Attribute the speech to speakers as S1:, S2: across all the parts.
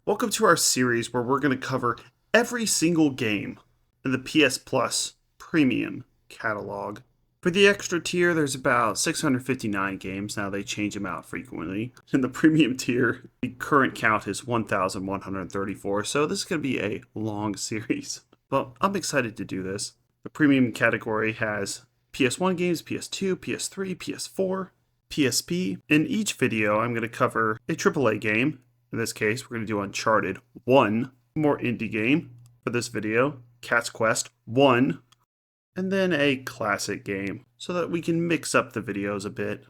S1: Welcome to our series where we're going to cover every single game in the PS Plus Premium catalog. For the extra tier, there's about 659 games. Now they change them out frequently. In the premium tier, the current count is 1,134, so this is going to be a long series. But I'm excited to do this. The premium category has PS1 games, PS2, PS3, PS4, PSP. In each video, I'm going to cover a AAA game. In this case, we're going to do Uncharted 1, more indie game for this video, Cat's Quest 1, and then a classic game, so that we can mix up the videos a bit.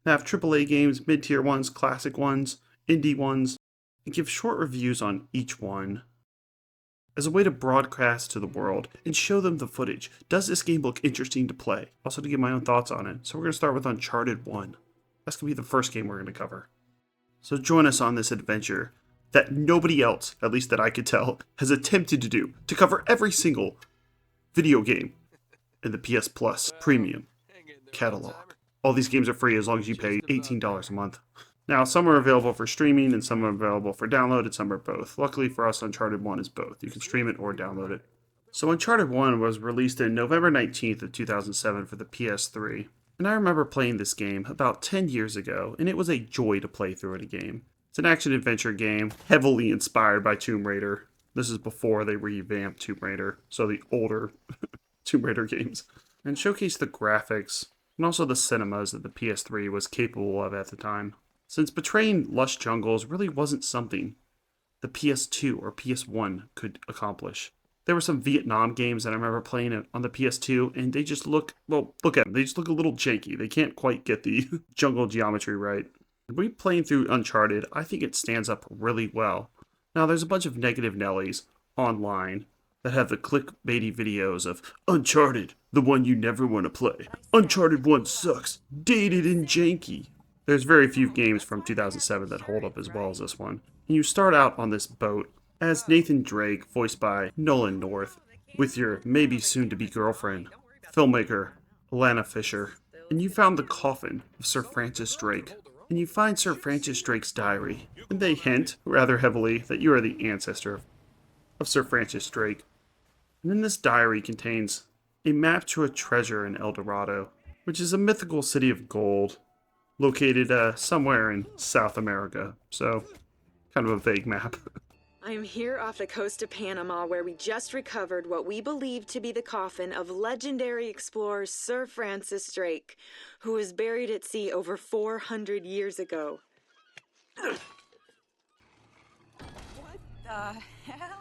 S1: I have AAA games, mid-tier ones, classic ones, indie ones, and give short reviews on each one as a way to broadcast to the world and show them the footage. Does this game look interesting to play? Also to give my own thoughts on it. So we're going to start with Uncharted 1. That's going to be the first game we're going to cover. So join us on this adventure that nobody else, at least that I could tell, has attempted to do, to cover every single video game in the PS Plus Premium catalog. All these games are free as long as you pay $18 a month. Now, some are available for streaming and some are available for download and some are both. Luckily for us, Uncharted 1 is both. You can stream it or download it. So Uncharted 1 was released in November 19th of 2007 for the PS3. And I remember playing this game about 10 years ago, and it was a joy to play through in a game. It's an action-adventure game, heavily inspired by Tomb Raider. This is before they revamped Tomb Raider, so the older Tomb Raider games. And showcased the graphics, and also the cinemas that the PS3 was capable of at the time. Since betraying lush jungles really wasn't something the PS2 or PS1 could accomplish. There were some Vietnam games that I remember playing on the PS2, and they just look, well, look at them. They just look a little janky. They can't quite get the jungle geometry right. When playing through Uncharted, I think it stands up really well. Now, there's a bunch of negative Nellies online that have the clickbaity videos of Uncharted, the one you never want to play. Uncharted 1 sucks, dated and janky. There's very few games from 2007 that hold up as well as this one. And you start out on this boat as Nathan Drake, voiced by Nolan North, with your maybe soon-to-be girlfriend, filmmaker Alana Fisher, and you found the coffin of Sir Francis Drake. And you find Sir Francis Drake's diary, and they hint, rather heavily, that you are the ancestor of Sir Francis Drake. And in this diary contains a map to a treasure in El Dorado, which is a mythical city of gold, located somewhere in South America, so kind of a vague map.
S2: I'm here off the coast of Panama where we just recovered what we believe to be the coffin of legendary explorer Sir Francis Drake, who was buried at sea over 400 years ago.
S3: What the hell?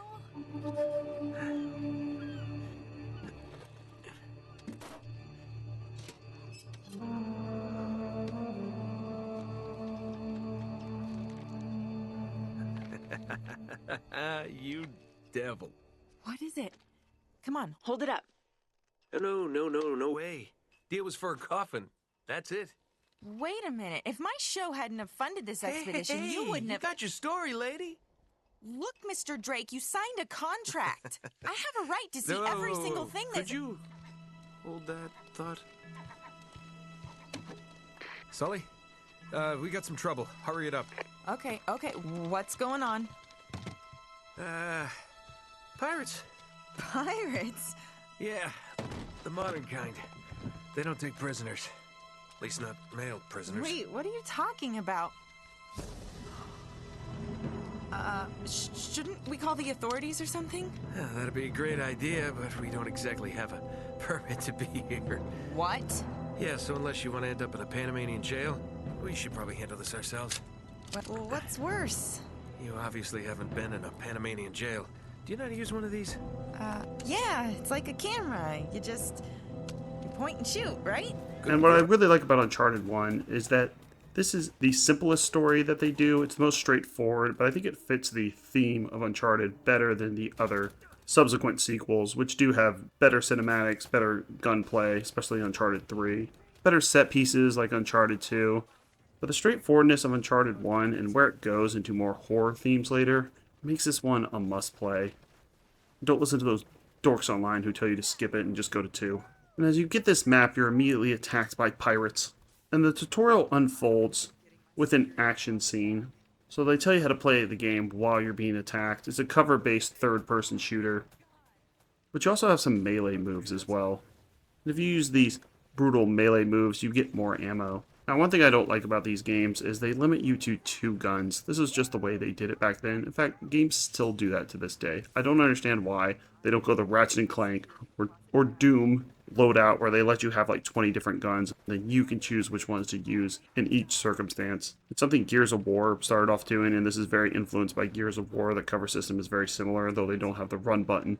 S4: You devil.
S2: What is it? Come on, hold it up.
S4: No way. Deal was for a coffin. That's it.
S3: Wait a minute. If my show hadn't have funded this expedition, you wouldn't have...
S4: got your story, lady.
S3: Look, Mr. Drake, you signed a contract. I have a right to see every single thing that's...
S4: Could you hold that thought? Sully, we got some trouble. Hurry it up.
S3: Okay. What's going on?
S4: Pirates.
S3: Pirates?
S4: Yeah, the modern kind. They don't take prisoners. At least not male prisoners.
S3: Wait, what are you talking about? Shouldn't we call the authorities or something?
S4: Yeah, that'd be a great idea, but we don't exactly have a permit to be here.
S3: What?
S4: Yeah, so unless you want to end up in a Panamanian jail, we should probably handle this ourselves.
S3: Well, what's worse?
S4: You obviously haven't been in a Panamanian jail. Do you know how to use one of these?
S3: Yeah, it's like a camera. You point and shoot, right?
S1: And what I really like about Uncharted 1 is that this is the simplest story that they do. It's the most straightforward, but I think it fits the theme of Uncharted better than the other subsequent sequels, which do have better cinematics, better gunplay, especially Uncharted 3, better set pieces like Uncharted 2. But the straightforwardness of Uncharted 1 and where it goes into more horror themes later makes this one a must-play. Don't listen to those dorks online who tell you to skip it and just go to 2. And as you get this map, you're immediately attacked by pirates. And the tutorial unfolds with an action scene So they tell you how to play the game while you're being attacked. It's a cover-based third-person shooter, but you also have some melee moves as well. And if you use these brutal melee moves, you get more ammo. Now, one thing I don't like about these games is they limit you to 2 guns. This is just the way they did it back then. In fact, games still do that to this day. I don't understand why they don't go the Ratchet and Clank or Doom loadout where they let you have like 20 different guns. Then you can choose which ones to use in each circumstance. It's something Gears of War started off doing, and this is very influenced by Gears of War. The cover system is very similar, though they don't have the run button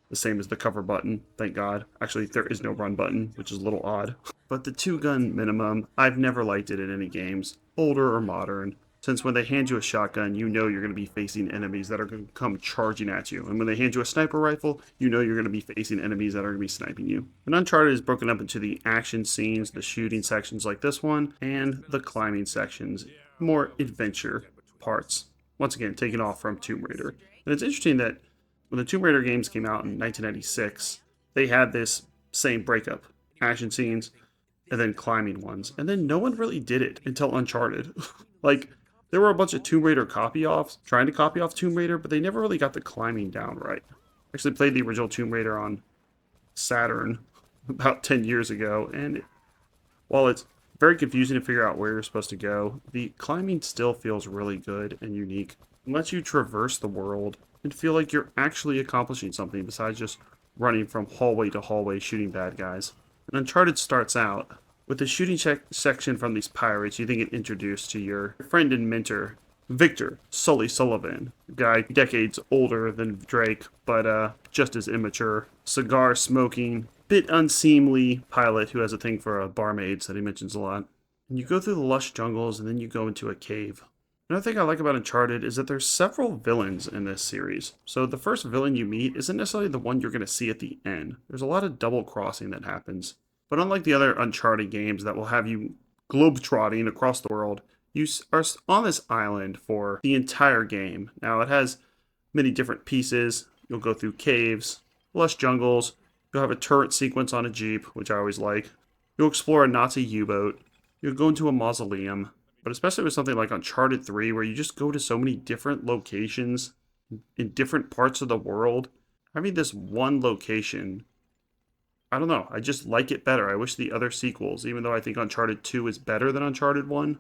S1: the same as the cover button, thank God. Actually, there is no run button, which is a little odd. But the 2-gun minimum, I've never liked it in any games, older or modern, since when they hand you a shotgun, you know you're going to be facing enemies that are going to come charging at you. And when they hand you a sniper rifle, you know you're going to be facing enemies that are going to be sniping you. And Uncharted is broken up into the action scenes, the shooting sections like this one, and the climbing sections, more adventure parts. Once again, taken off from Tomb Raider. And it's interesting that when the Tomb Raider games came out in 1996, they had this same breakup. Action scenes, and then climbing ones. And then no one really did it until Uncharted. Like, there were a bunch of Tomb Raider copy-offs, trying to copy off Tomb Raider, but they never really got the climbing down right. I actually played the original Tomb Raider on Saturn about 10 years ago, and while it's very confusing to figure out where you're supposed to go, the climbing still feels really good and unique. It lets you traverse the world and feel like you're actually accomplishing something besides just running from hallway to hallway shooting bad guys. And Uncharted starts out with the shooting section from these pirates. You think it introduced to your friend and mentor, Victor Sully Sullivan, a guy decades older than Drake, but just as immature, cigar smoking, bit unseemly pilot who has a thing for barmaids that he mentions a lot. And you go through the lush jungles and then you go into a cave. Another thing I like about Uncharted is that there's several villains in this series. So the first villain you meet isn't necessarily the one you're going to see at the end. There's a lot of double crossing that happens. But unlike the other Uncharted games that will have you globetrotting across the world, you are on this island for the entire game. Now it has many different pieces. You'll go through caves, lush jungles. You'll have a turret sequence on a Jeep, which I always like. You'll explore a Nazi U-boat. You'll go into a mausoleum. But especially with something like Uncharted 3, where you just go to so many different locations in different parts of the world. Having this one location, I don't know, I just like it better. I wish the other sequels, even though I think Uncharted 2 is better than Uncharted 1,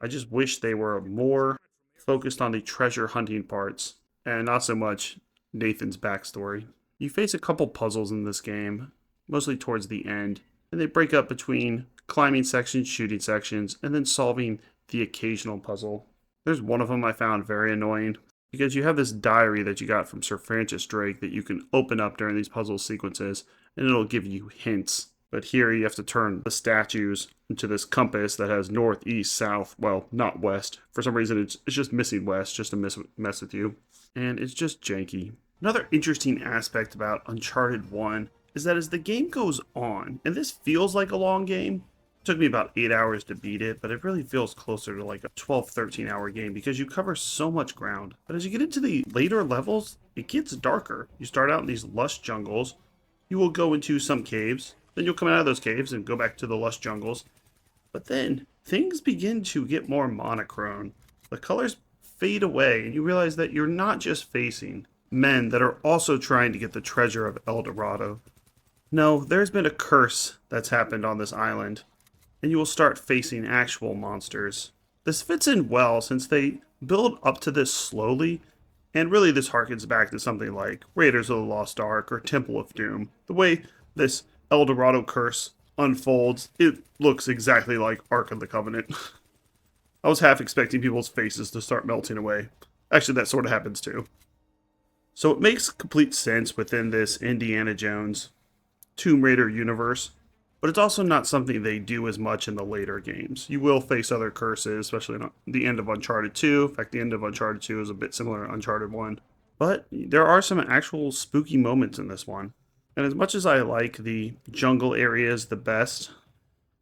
S1: I just wish they were more focused on the treasure hunting parts and not so much Nathan's backstory. You face a couple puzzles in this game, mostly towards the end, and they break up between climbing sections, shooting sections, and then solving the occasional puzzle. There's one of them I found very annoying, because you have this diary that you got from Sir Francis Drake that you can open up during these puzzle sequences, and it'll give you hints. But here you have to turn the statues into this compass that has north, east, south, well, not west. For some reason, it's just missing west, just to mess with you. And it's just janky. Another interesting aspect about Uncharted 1 is that as the game goes on, and this feels like a long game, it took me about 8 hours to beat it, but it really feels closer to like a 12, 13 hour game because you cover so much ground. But as you get into the later levels, it gets darker. You start out in these lush jungles. You will go into some caves. Then you'll come out of those caves and go back to the lush jungles. But then things begin to get more monochrome. The colors fade away and you realize that you're not just facing men that are also trying to get the treasure of El Dorado. No, there's been a curse that's happened on this island, and you will start facing actual monsters. This fits in well since they build up to this slowly, and really this harkens back to something like Raiders of the Lost Ark or Temple of Doom. The way this El Dorado curse unfolds, it looks exactly like Ark of the Covenant. I was half expecting people's faces to start melting away. Actually, that sort of happens too. So it makes complete sense within this Indiana Jones Tomb Raider universe, but it's also not something they do as much in the later games. You will face other curses, especially in the end of Uncharted 2. In fact, the end of Uncharted 2 is a bit similar to Uncharted 1. But there are some actual spooky moments in this one. And as much as I like the jungle areas the best,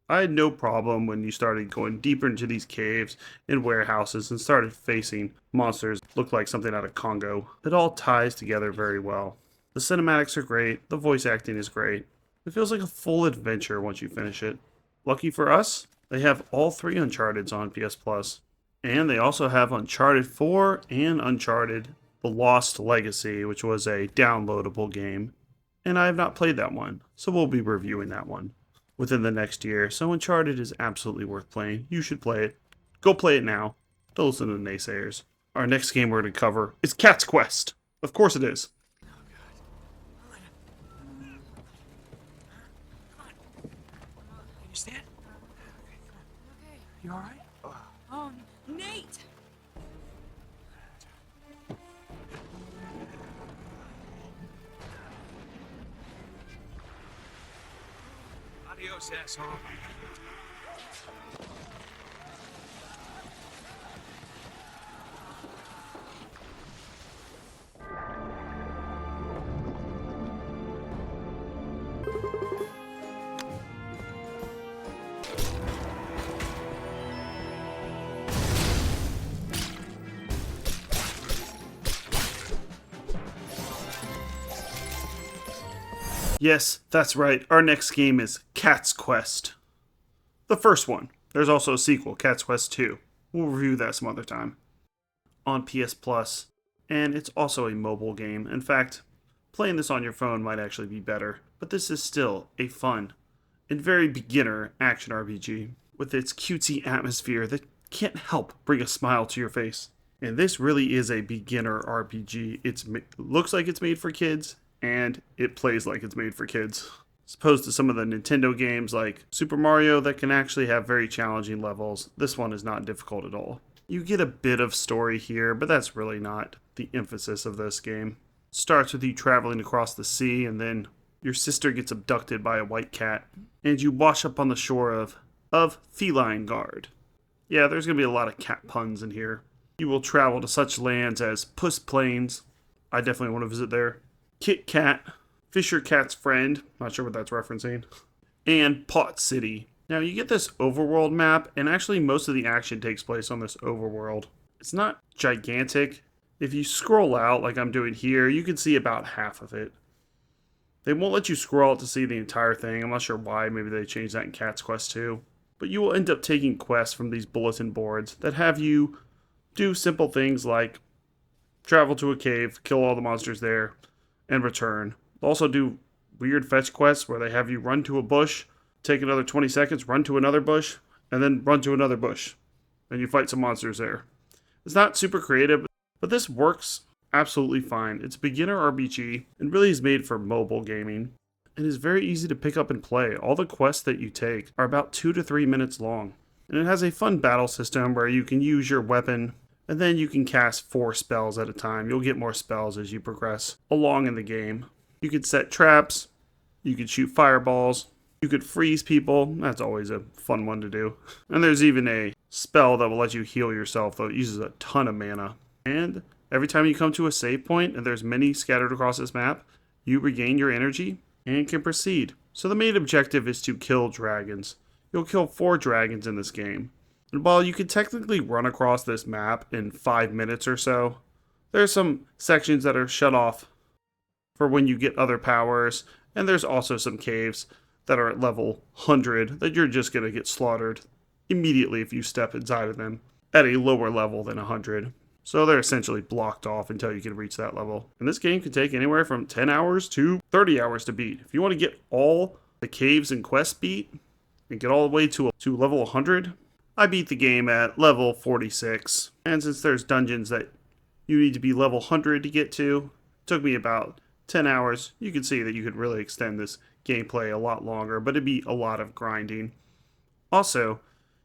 S1: I had no problem when you started going deeper into these caves and warehouses and started facing monsters that look like something out of Congo. It all ties together very well. The cinematics are great, the voice acting is great. It feels like a full adventure once you finish it. Lucky for us, they have all 3 Uncharteds on PS Plus, And they also have Uncharted 4 and Uncharted The Lost Legacy, which was a downloadable game. And I have not played that one, so we'll be reviewing that one within the next year. So Uncharted is absolutely worth playing. You should play it. Go play it now. Don't listen to the naysayers. Our next game we're going to cover is Cat's Quest. Of course it is.
S4: You stand? You alright?
S3: Oh, Nate!
S4: Adios, asshole.
S1: Yes, that's right. Our next game is Cat's Quest. The first one. There's also a sequel, Cat's Quest 2. We'll review that some other time. On PS Plus, and it's also a mobile game. In fact, playing this on your phone might actually be better, but this is still a fun and very beginner action RPG with its cutesy atmosphere that can't help bring a smile to your face. And this really is a beginner RPG. It looks like it's made for kids, and it plays like it's made for kids. As opposed to some of the Nintendo games like Super Mario that can actually have very challenging levels, this one is not difficult at all. You get a bit of story here, but that's really not the emphasis of this game. It starts with you traveling across the sea, and then your sister gets abducted by a white cat, and you wash up on the shore of Feline Guard. Yeah, there's going to be a lot of cat puns in here. You will travel to such lands as Puss Plains. I definitely want to visit there. Kit Kat, Fisher Cat's Friend, not sure what that's referencing, and Pot City. Now you get this overworld map, and actually most of the action takes place on this overworld. It's not gigantic. If you scroll out like I'm doing here, you can see about half of it. They won't let you scroll out to see the entire thing. I'm not sure why. Maybe they changed that in Cat's Quest 2. But you will end up taking quests from these bulletin boards that have you do simple things like travel to a cave, kill all the monsters there, and return. They'll also do weird fetch quests where they have you run to a bush, take another 20 seconds, run to another bush, and then run to another bush. And you fight some monsters there. It's not super creative, but this works absolutely fine. It's a beginner RPG and really is made for mobile gaming. It is very easy to pick up and play. All the quests that you take are about 2 to 3 minutes long. And it has a fun battle system where you can use your weapon and then you can cast 4 spells at a time. You'll get more spells as you progress along in the game. You could set traps. You could shoot fireballs. You could freeze people. That's always a fun one to do. And there's even a spell that will let you heal yourself, though it uses a ton of mana. And every time you come to a save point, and there's many scattered across this map, you regain your energy and can proceed. So the main objective is to kill dragons. You'll kill 4 dragons in this game. And while you can technically run across this map in 5 minutes or so, there's some sections that are shut off for when you get other powers, and there's also some caves that are at level 100 that you're just going to get slaughtered immediately if you step inside of them at a lower level than 100. So they're essentially blocked off until you can reach that level. And this game can take anywhere from 10 hours to 30 hours to beat. If you want to get all the caves and quests beat and get all the way to level 100, I beat the game at level 46. And since there's dungeons that you need to be level 100 to get to, it took me about 10 hours. You can see that you could really extend this gameplay a lot longer, but it'd be a lot of grinding. Also,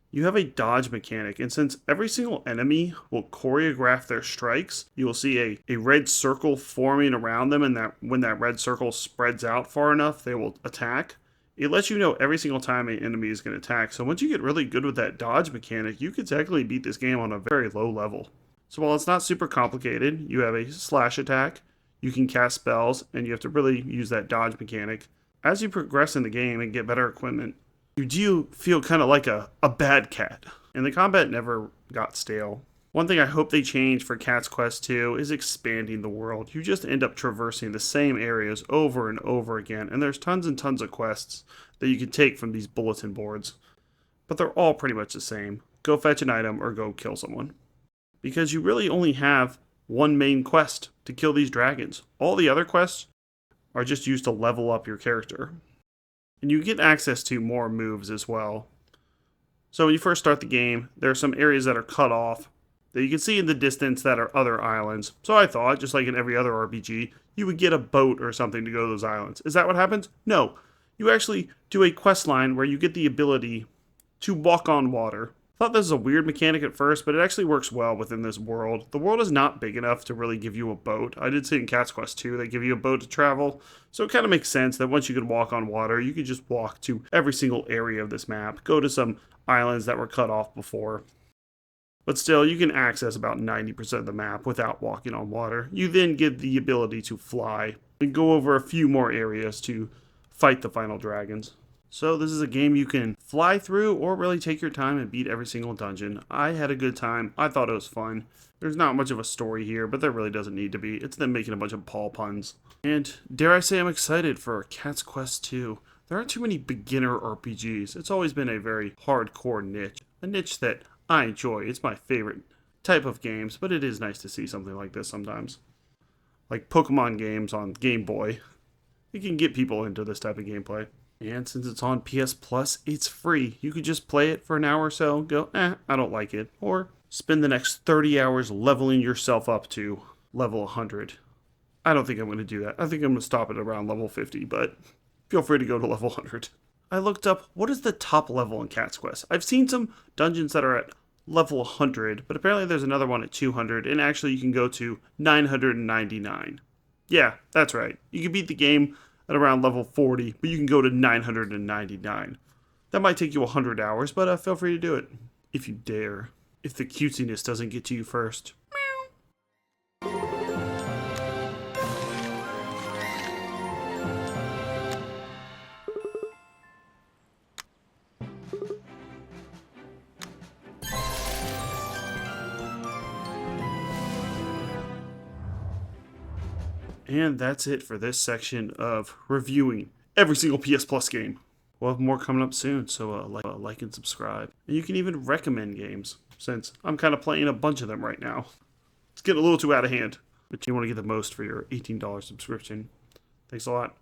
S1: you have a dodge mechanic, and since every single enemy will choreograph their strikes, you will see a red circle forming around them, and that when that red circle spreads out far enough, they will attack. It lets you know every single time an enemy is going to attack. So once you get really good with that dodge mechanic, you could technically beat this game on a very low level. So while it's not super complicated, you have a slash attack, you can cast spells, and you have to really use that dodge mechanic. As you progress in the game and get better equipment, you do feel kind of like a bad cat. And the combat never got stale. One thing I hope they change for Cat's Quest 2 is expanding the world. You just end up traversing the same areas over and over again, and there's tons and tons of quests that you can take from these bulletin boards. But they're all pretty much the same. go fetch an item, or go kill someone. Because you really only have one main quest to kill these dragons. All the other quests are just used to level up your character. And you get access to more moves as well. So when you first start the game, there are some areas that are cut off that you can see in the distance that are other islands. So I thought, just like in every other RPG, you would get a boat or something to go to those islands. Is that what happens? No. You actually do a quest line where you get the ability to walk on water. I thought this was a weird mechanic at first, but it actually works well within this world. The world is not big enough to really give you a boat. I did see in Cat's Quest 2 they give you a boat to travel, so it kind of makes sense that once you could walk on water, you could just walk to every single area of this map, go to some islands that were cut off before. But still, you can access about 90% of the map without walking on water. You then get the ability to fly and go over a few more areas to fight the final dragons. So this is a game you can fly through or really take your time and beat every single dungeon. I had a good time. I thought it was fun. There's not much of a story here, but there really doesn't need to be. It's them making a bunch of Paul puns. And dare I say I'm excited for Cat's Quest 2. There aren't too many beginner RPGs. It's always been a very hardcore niche. A niche that I enjoy. It's my favorite type of games, but it is nice to see something like this sometimes. Like Pokemon games on Game Boy. It can get people into this type of gameplay. And since it's on PS Plus, it's free. You could just play it for an hour or so, go, I don't like it. Or spend the next 30 hours leveling yourself up to level 100. I don't think I'm going to do that. I think I'm going to stop at around level 50, but feel free to go to level 100. I looked up, what is the top level in Cat's Quest? I've seen some dungeons that are at level 100, but apparently there's another one at 200, and actually you can go to 999. Yeah, that's right. You can beat the game at around level 40, but you can go to 999. That might take you 100 hours, but feel free to do it. If you dare. If the cutesiness doesn't get to you first. And that's it for this section of reviewing every single PS Plus game. We'll have more coming up soon, so like and subscribe. And you can even recommend games, since I'm kind of playing a bunch of them right now. It's getting a little too out of hand, but you want to get the most for your $18 subscription. Thanks a lot.